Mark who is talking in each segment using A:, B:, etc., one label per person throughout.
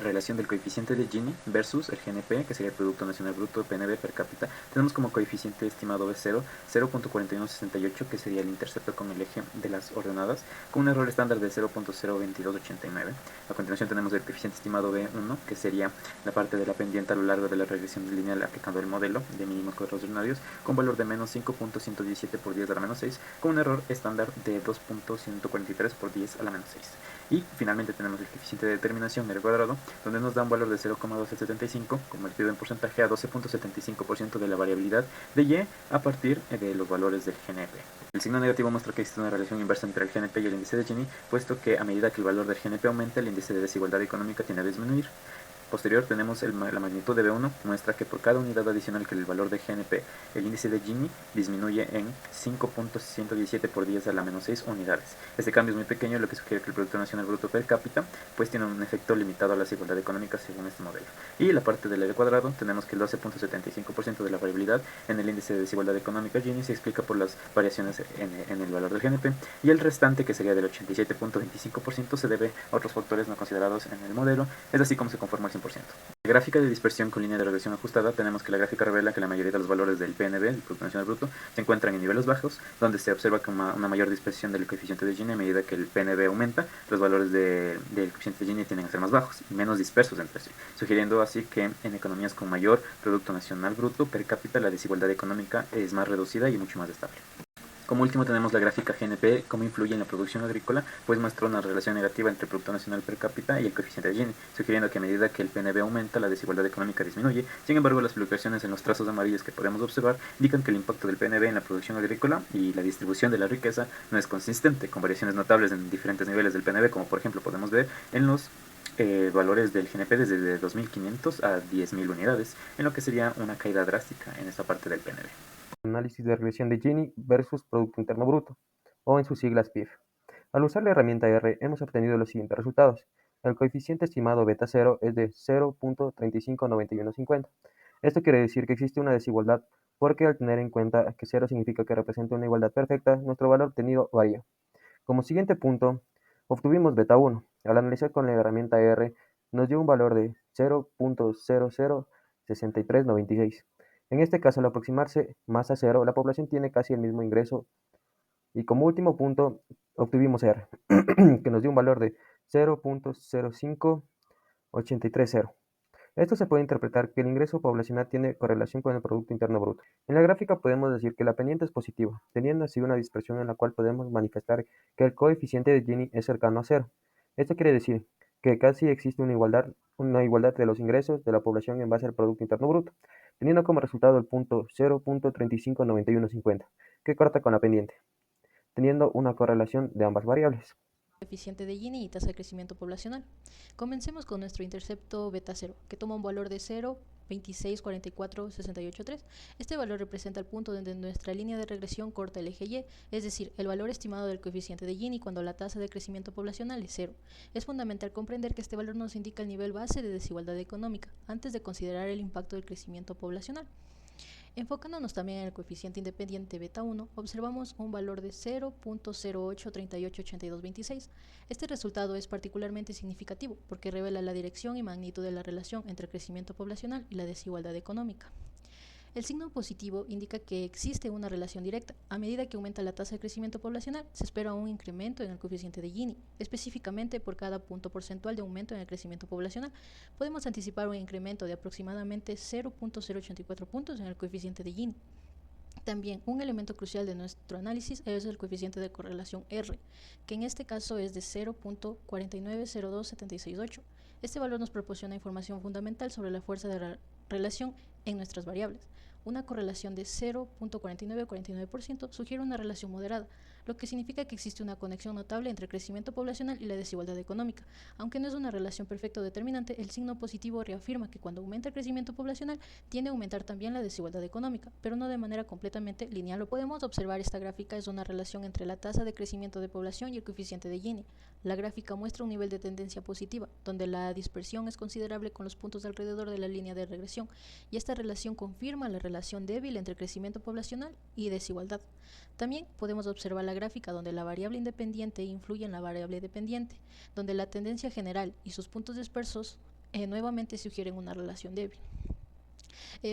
A: Relación del coeficiente de Gini versus el GNP, que sería el Producto Nacional Bruto, PNB per cápita. Tenemos como coeficiente estimado B0 0.4168, que sería el intercepto con el eje de las ordenadas, con un error estándar de 0.02289. A continuación tenemos el coeficiente estimado B1, que sería la parte de la pendiente a lo largo de la regresión lineal aplicando el modelo de mínimos cuadrados ordinarios, con valor de menos 5.117 por 10 a la menos 6, con un error estándar de 2.143 por 10 a la menos 6. Y finalmente tenemos el coeficiente de determinación R cuadrado, donde nos da un valor de 0,275 convertido en porcentaje a 12.75% de la variabilidad de Y a partir de los valores del GNP. El signo negativo muestra que existe una relación inversa entre el GNP y el índice de Gini, puesto que a medida que el valor del GNP aumenta, el índice de desigualdad económica tiende a disminuir. Posterior tenemos la magnitud de B1, muestra que por cada unidad adicional que el valor de GNP, el índice de Gini disminuye en 5.117 por 10 a la menos 6 unidades. Este cambio es muy pequeño, lo que sugiere que el Producto Nacional Bruto per cápita pues tiene un efecto limitado a la desigualdad económica según este modelo. Y la parte del R cuadrado, tenemos que el 12.75% de la variabilidad en el índice de desigualdad económica Gini se explica por las variaciones en el valor del GNP, y el restante, que sería del 87.25%, se debe a otros factores no considerados en el modelo, es así como se conforma el 100%. La gráfica de dispersión con línea de regresión ajustada, tenemos que la gráfica revela que la mayoría de los valores del PNB, el Producto Nacional Bruto, se encuentran en niveles bajos, donde se observa que una mayor dispersión del coeficiente de Gini a medida que el PNB aumenta, los valores del coeficiente de Gini tienden a ser más bajos y menos dispersos entre sí, sugiriendo así que en economías con mayor Producto Nacional Bruto per cápita la desigualdad económica es más reducida y mucho más estable. Como último tenemos la gráfica GNP, cómo influye en la producción agrícola, pues muestra una relación negativa entre el Producto Nacional per cápita y el coeficiente de Gini, sugiriendo que a medida que el PNB aumenta, la desigualdad económica disminuye. Sin embargo, las fluctuaciones en los trazos amarillos que podemos observar indican que el impacto del PNB en la producción agrícola y la distribución de la riqueza no es consistente, con variaciones notables en diferentes niveles del PNB, como por ejemplo podemos ver en los valores del GNP desde 2.500 a 10.000 unidades, en lo que sería una caída drástica en esta parte del PNB.
B: Análisis de regresión de Gini versus Producto Interno Bruto, o en sus siglas PIF. Al usar la herramienta R, hemos obtenido los siguientes resultados. El coeficiente estimado beta 0 es de 0.359150. Esto quiere decir que existe una desigualdad, porque al tener en cuenta que 0 significa que representa una igualdad perfecta, nuestro valor obtenido varía. Como siguiente punto, obtuvimos beta 1. Al analizar con la herramienta R, nos dio un valor de 0.006396. En este caso, al aproximarse más a 0, la población tiene casi el mismo ingreso. Y como último punto, obtuvimos R, que nos dio un valor de 0.05830. Esto se puede interpretar que el ingreso poblacional tiene correlación con el Producto Interno Bruto. En la gráfica podemos decir que la pendiente es positiva, teniendo así una dispersión en la cual podemos manifestar que el coeficiente de Gini es cercano a cero. Esto quiere decir que casi existe una igualdad de los ingresos de la población en base al Producto Interno Bruto, teniendo como resultado el punto 0.359150, que corta con la pendiente, teniendo una correlación de ambas variables.
C: Coeficiente de Gini y tasa de crecimiento poblacional. Comencemos con nuestro intercepto beta 0, que toma un valor de 0.264468.3. Este valor representa el punto donde nuestra línea de regresión corta el eje Y, es decir, el valor estimado del coeficiente de Gini cuando la tasa de crecimiento poblacional es 0. Es fundamental comprender que este valor nos indica el nivel base de desigualdad económica, antes de considerar el impacto del crecimiento poblacional. Enfocándonos también en el coeficiente independiente beta 1, observamos un valor de 0.08388226. Este resultado es particularmente significativo porque revela la dirección y magnitud de la relación entre el crecimiento poblacional y la desigualdad económica. El signo positivo indica que existe una relación directa. A medida que aumenta la tasa de crecimiento poblacional, se espera un incremento en el coeficiente de Gini. Específicamente, por cada punto porcentual de aumento en el crecimiento poblacional, podemos anticipar un incremento de aproximadamente 0.084 puntos en el coeficiente de Gini. También un elemento crucial de nuestro análisis es el coeficiente de correlación R, que en este caso es de 0.4902768. Este valor nos proporciona información fundamental sobre la fuerza de la relación en nuestras variables. Una correlación de 0.4949% sugiere una relación moderada, lo que significa que existe una conexión notable entre el crecimiento poblacional y la desigualdad económica. Aunque no es una relación perfecta o determinante, el signo positivo reafirma que cuando aumenta el crecimiento poblacional, tiende a aumentar también la desigualdad económica, pero no de manera completamente lineal. Lo podemos observar, esta gráfica es una relación entre la tasa de crecimiento de población y el coeficiente de Gini. La gráfica muestra un nivel de tendencia positiva, donde la dispersión es considerable con los puntos alrededor de la línea de regresión, y esta relación confirma la relación débil entre crecimiento poblacional y desigualdad. También podemos observar la gráfica donde la variable independiente influye en la variable dependiente, donde la tendencia general y sus puntos dispersos nuevamente sugieren una relación débil.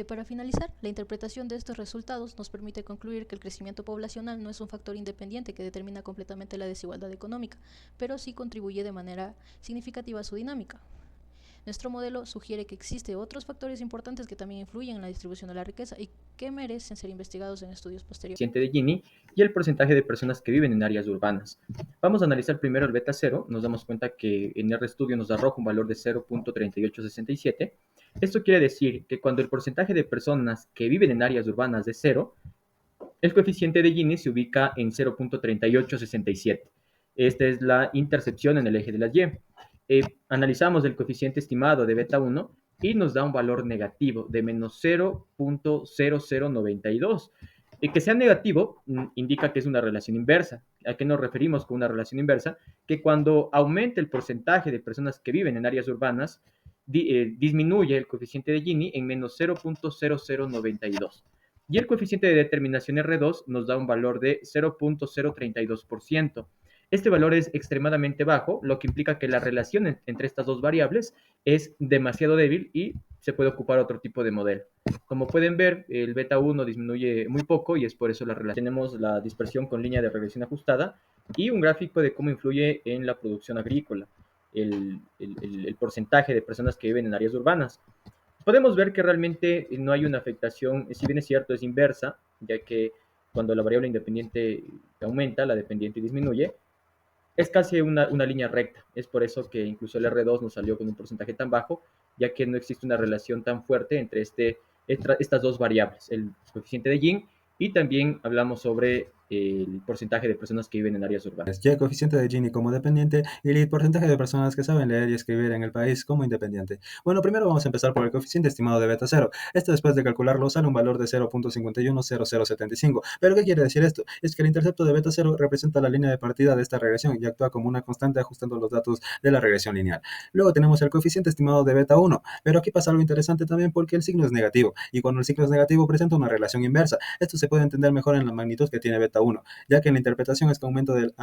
C: Para finalizar, la interpretación de estos resultados nos permite concluir que el crecimiento poblacional no es un factor independiente que determina completamente la desigualdad económica, pero sí contribuye de manera significativa a su dinámica. Nuestro modelo sugiere que existen otros factores importantes que también influyen en la distribución de la riqueza y que merecen ser investigados en estudios posteriores.
A: Coeficiente de Gini y el porcentaje de personas que viven en áreas urbanas. Vamos a analizar primero el beta 0. Nos damos cuenta que en el estudio nos arroja un valor de 0.3867. Esto quiere decir que cuando el porcentaje de personas que viven en áreas urbanas es 0, el coeficiente de Gini se ubica en 0.3867. Esta es la intercepción en el eje de las Y. Analizamos el coeficiente estimado de beta 1 y nos da un valor negativo de menos 0.0092. Que sea negativo indica que es una relación inversa. ¿A qué nos referimos con una relación inversa? Que cuando aumenta el porcentaje de personas que viven en áreas urbanas, disminuye el coeficiente de Gini en menos 0.0092. Y el coeficiente de determinación R2 nos da un valor de 0.032%. Este valor es extremadamente bajo, lo que implica que la relación entre estas dos variables es demasiado débil y se puede ocupar otro tipo de modelo. Como pueden ver, el beta 1 disminuye muy poco y es por eso la relación. Tenemos la dispersión con línea de regresión ajustada y un gráfico de cómo influye en la producción agrícola el porcentaje de personas que viven en áreas urbanas. Podemos ver que realmente no hay una afectación, si bien es cierto, es inversa, ya que cuando la variable independiente aumenta, la dependiente disminuye. Es casi una línea recta. Es por eso que incluso el R2 nos salió con un porcentaje tan bajo, ya que no existe una relación tan fuerte entre estas dos variables, el coeficiente de Gini y también hablamos sobre el porcentaje de personas que viven en áreas urbanas.
D: Y el coeficiente de Gini como dependiente y el porcentaje de personas que saben leer y escribir en el país como independiente. Bueno, primero vamos a empezar por el coeficiente estimado de beta 0. Este, después de calcularlo, sale un valor de 0.510075. ¿Pero qué quiere decir esto? Es que el intercepto de beta 0 representa la línea de partida de esta regresión y actúa como una constante ajustando los datos de la regresión lineal. Luego tenemos el coeficiente estimado de beta 1, pero aquí pasa algo interesante también porque el signo es negativo y cuando el signo es negativo presenta una relación inversa. Esto se puede entender mejor en la magnitud que tiene beta 1, ya que en la interpretación es que a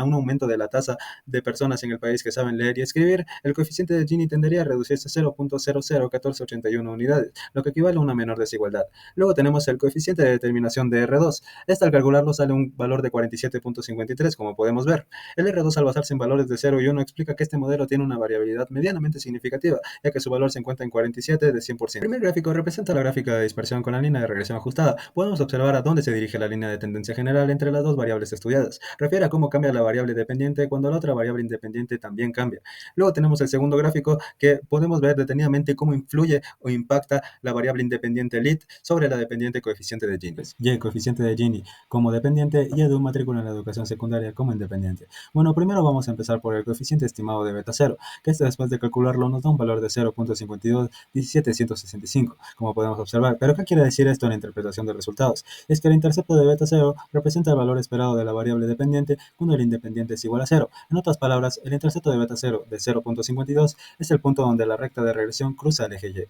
D: un aumento de la tasa de personas en el país que saben leer y escribir, el coeficiente de Gini tendería a reducirse a 0.001481 unidades, lo que equivale a una menor desigualdad. Luego tenemos el coeficiente de determinación de R2. Este, al calcularlo, sale un valor de 47.53, como podemos ver. El R2, al basarse en valores de 0 y 1, explica que este modelo tiene una variabilidad medianamente significativa, ya que su valor se encuentra en 47 de 100%. El primer gráfico representa la gráfica de dispersión con la línea de regresión ajustada. Podemos observar a dónde se dirige la línea de tendencia general entre las dos variables estudiadas. Refiere a cómo cambia la variable dependiente cuando la otra variable independiente también cambia. Luego tenemos el segundo gráfico que podemos ver detenidamente cómo influye o impacta la variable independiente LIT sobre la dependiente coeficiente de Gini. Y el coeficiente de Gini como dependiente y EDU matrícula en la educación secundaria como independiente. Bueno, primero vamos a empezar por el coeficiente estimado de beta 0, que después de calcularlo nos da un valor de 0.5217165, como podemos observar. ¿Pero qué quiere decir esto en la interpretación de resultados? Es que el intercepto de beta 0 representa el valor esperado de la variable dependiente cuando el independiente es igual a 0. En otras palabras, el intercepto de beta 0 de 0.52 es el punto donde la recta de regresión cruza el eje Y.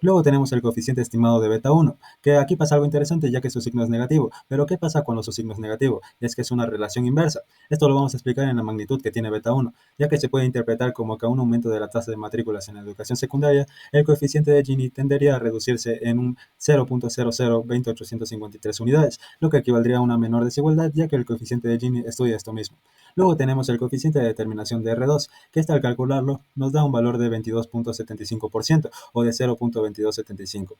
D: Luego tenemos el coeficiente estimado de beta 1, que aquí pasa algo interesante ya que su signo es negativo. Pero ¿qué pasa cuando su signo es negativo? Es que es una relación inversa. Esto lo vamos a explicar en la magnitud que tiene beta 1, ya que se puede interpretar como que a un aumento de la tasa de matrículas en la educación secundaria, el coeficiente de Gini tendería a reducirse en un 0.0020853 unidades, lo que equivaldría a una menor desigualdad ya que el coeficiente de Gini estudia esto mismo. Luego tenemos el coeficiente de determinación de R2, que al calcularlo nos da un valor de 22.75% o de 0.2275.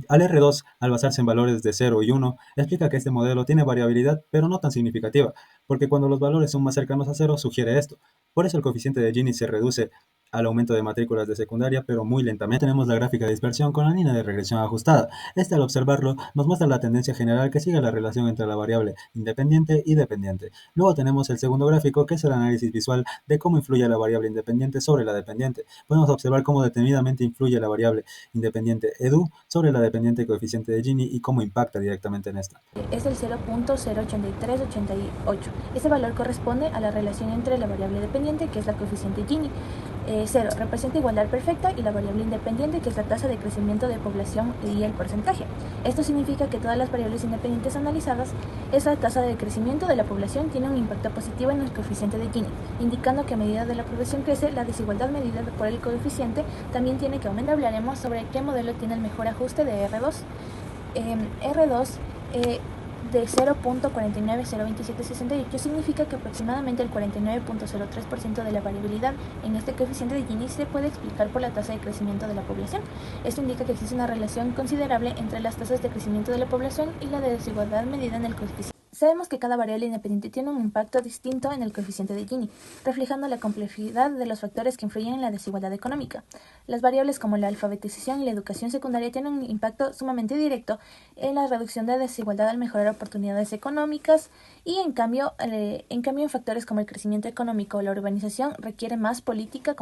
D: Al R2, al basarse en valores de 0 y 1, explica que este modelo tiene variabilidad, pero no tan significativa, porque cuando los valores son más cercanos a 0 sugiere esto. Por eso el coeficiente de Gini se reduce al aumento de matrículas de secundaria, pero muy lentamente. Tenemos la gráfica de dispersión con la línea de regresión ajustada. Al observarlo, nos muestra la tendencia general que sigue la relación entre la variable independiente y dependiente. Luego tenemos el segundo gráfico, que es el análisis visual de cómo influye la variable independiente sobre la dependiente. Podemos observar cómo detenidamente influye la variable independiente EDU sobre la dependiente coeficiente de Gini y cómo impacta directamente en esta.
E: Es el 0.08388. Ese valor corresponde a la relación entre la variable dependiente, que es la coeficiente Gini, 0 representa igualdad perfecta y la variable independiente, que es la tasa de crecimiento de población y el porcentaje. Esto significa que todas las variables independientes analizadas, esa tasa de crecimiento de la población tiene un impacto positivo en el coeficiente de Gini, indicando que a medida de la población crece, la desigualdad medida por el coeficiente también tiene que aumentar. Hablaremos sobre qué modelo tiene el mejor ajuste de R2. R2 de 0.4902768 significa que aproximadamente el 49.03% de la variabilidad en este coeficiente de Gini se puede explicar por la tasa de crecimiento de la población. Esto indica que existe una relación considerable entre las tasas de crecimiento de la población y la de desigualdad medida en el coeficiente. Sabemos que cada variable independiente tiene un impacto distinto en el coeficiente de Gini, reflejando la complejidad de los factores que influyen en la desigualdad económica. Las variables como la alfabetización y la educación secundaria tienen un impacto sumamente directo en la reducción de desigualdad al mejorar oportunidades económicas y en cambio en factores como el crecimiento económico o la urbanización requieren más políticas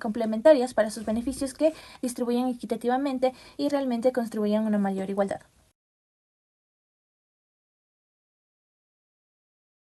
E: complementarias para sus beneficios que distribuyen equitativamente y realmente contribuyen a una mayor igualdad.